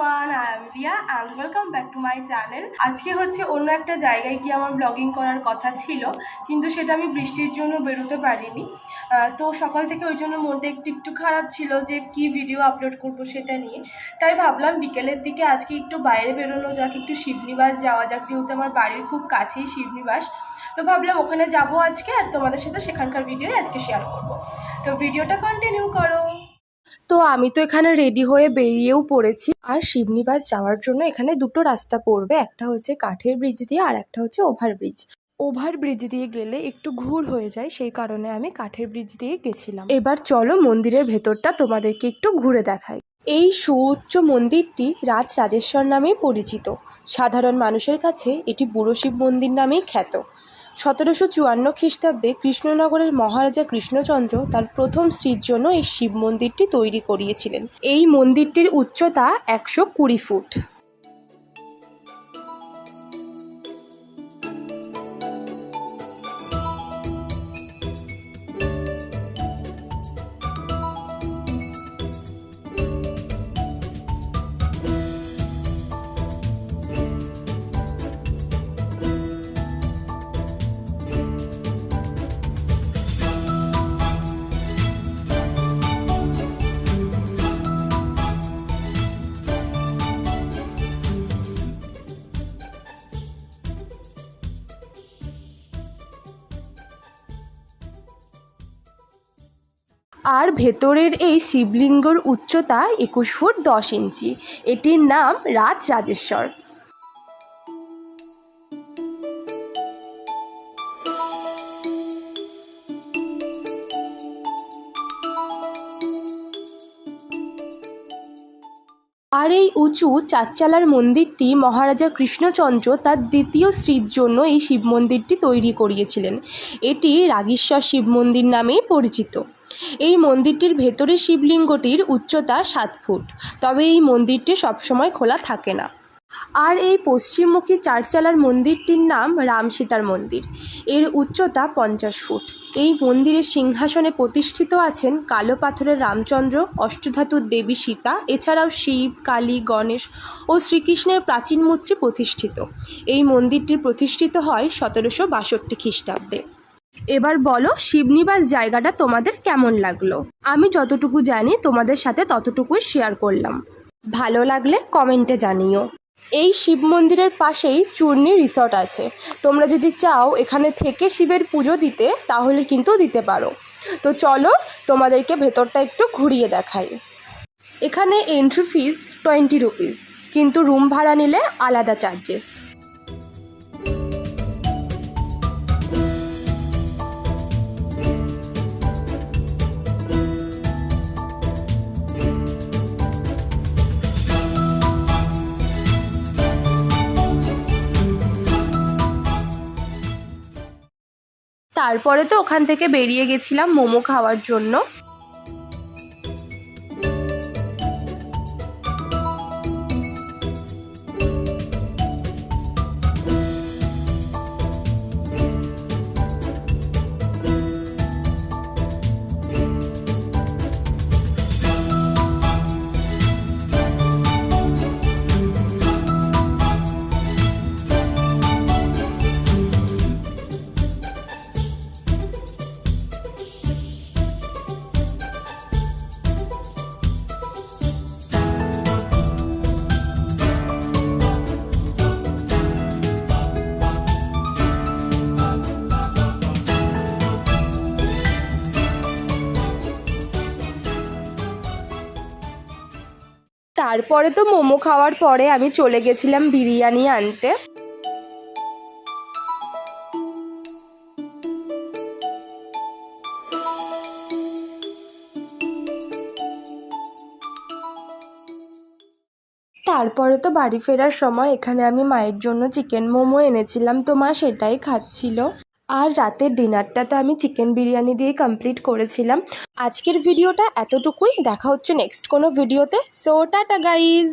Everyone, I am Riya and welcome back to my channel. আজকে হচ্ছে অন্য একটা জায়গায় গিয়ে আমার ব্লগিং করার কথা ছিল, কিন্তু সেটা আমি বৃষ্টির জন্য বেরোতে পারিনি। তো সকাল থেকে ওই জন্য মনটা একটু খারাপ ছিল যে কি ভিডিও আপলোড করব সেটা নিয়ে। তাই ভাবলাম বিকেলের দিকে আজকে একটু বাইরে বেরোনো যাক, একটু শিবনিবাস যাওয়া যাক, যেহেতু আমার বাড়ির খুব কাছেই শিবনিবাস। তো ভাবলাম ওখানে যাব আজকে, আর তোমাদের সাথে সেখানকার ভিডিও আজকে শেয়ার করব। তো ভিডিওটা কন্টিনিউ করো। তো আমি তো এখানে রেডি হয়ে বেরিয়েও পড়েছি। আর শিবনিবাস যাওয়ার জন্য এখানে দুটো রাস্তা পড়বে, একটা হচ্ছে কাঠের ব্রিজ দিয়ে আর একটা হচ্ছে ওভারব্রিজ দিয়ে গেলে একটু ঘুর হয়ে যায়, সেই কারণে আমি কাঠের ব্রিজ দিয়ে গেছিলাম। এবার চলো মন্দিরের ভেতরটা তোমাদেরকে একটু ঘুরে দেখাই। এই সুউচ্চ মন্দিরটি রাজরাজেশ্বর নামেই পরিচিত। সাধারণ মানুষের কাছে এটি বুড়ো শিব মন্দির নামেই খ্যাত। 1754 খ্রিস্টাব্দে কৃষ্ণনগরের মহারাজা কৃষ্ণচন্দ্র তার প্রথম স্ত্রীর জন্য এই শিব মন্দিরটি তৈরি করিয়েছিলেন। এই মন্দিরটির উচ্চতা 120 ফুট। আর ভেতরের এই শিবলিঙ্গর উচ্চতা 21 ফুট 10 ইঞ্চি। এটির নাম রাজরাজেশ্বর। আর এই উঁচু চারচালার মন্দিরটি মহারাজা কৃষ্ণচন্দ্র তার দ্বিতীয় স্ত্রীর জন্য এই শিব মন্দিরটি তৈরি করিয়েছিলেন। এটি রাগীশ্বর শিব মন্দির নামেই পরিচিত। এই মন্দিরটির ভেতরে শিবলিঙ্গটির উচ্চতা 7 ফুট, তবে এই মন্দিরটি সবসময় খোলা থাকে না। আর এই পশ্চিমমুখী চারচালার মন্দিরটির নাম রামসীতার মন্দির। এর উচ্চতা 50 ফুট। এই মন্দিরের সিংহাসনে প্রতিষ্ঠিত আছেন কালো পাথরের রামচন্দ্র, অষ্টধাতুর দেবী সীতা, এছাড়াও শিব, কালী, গণেশ ও শ্রীকৃষ্ণের প্রাচীন মূর্তি প্রতিষ্ঠিত। এই মন্দিরটি প্রতিষ্ঠিত হয় 1762 খ্রিস্টাব্দে। এবার বলো শিবনিবাস জায়গাটা তোমাদের কেমন লাগলো? আমি যতটুকু জানি তোমাদের সাথে ততটুকুই শেয়ার করলাম। ভালো লাগলে কমেন্টে জানিও। এই শিব মন্দিরের পাশেই চূর্ণী রিসর্ট আছে। তোমরা যদি চাও এখানে থেকে শিবের পুজো দিতে, তাহলে কিন্তু দিতে পারো। তো চলো তোমাদেরকে ভেতরটা একটু ঘুরিয়ে দেখাই। এখানে এন্ট্রি ফিস 20 রুপিস, কিন্তু রুম ভাড়া নিলে আলাদা চার্জেস। তারপরে তো ওখান থেকে বেরিয়ে গেছিলাম মোমো খাওয়ার জন্য। তারপরে তো মোমো খাওয়ার পরে আমি চলে গেছিলাম বিরিয়ানি আনতে। তারপরে তো বাড়ি ফেরার সময় এখানে আমি মায়ের জন্য চিকেন মোমো এনেছিলাম, তো মা সেটাই খাচ্ছিল। আর রাতের ডিনারটা তো আমি চিকেন বিরিয়ানি দিয়ে কমপ্লিট করেছিলাম। আজকের ভিডিওটা এতটুকুই। দেখা হচ্ছে নেক্সট কোনো ভিডিওতে। So tata guys.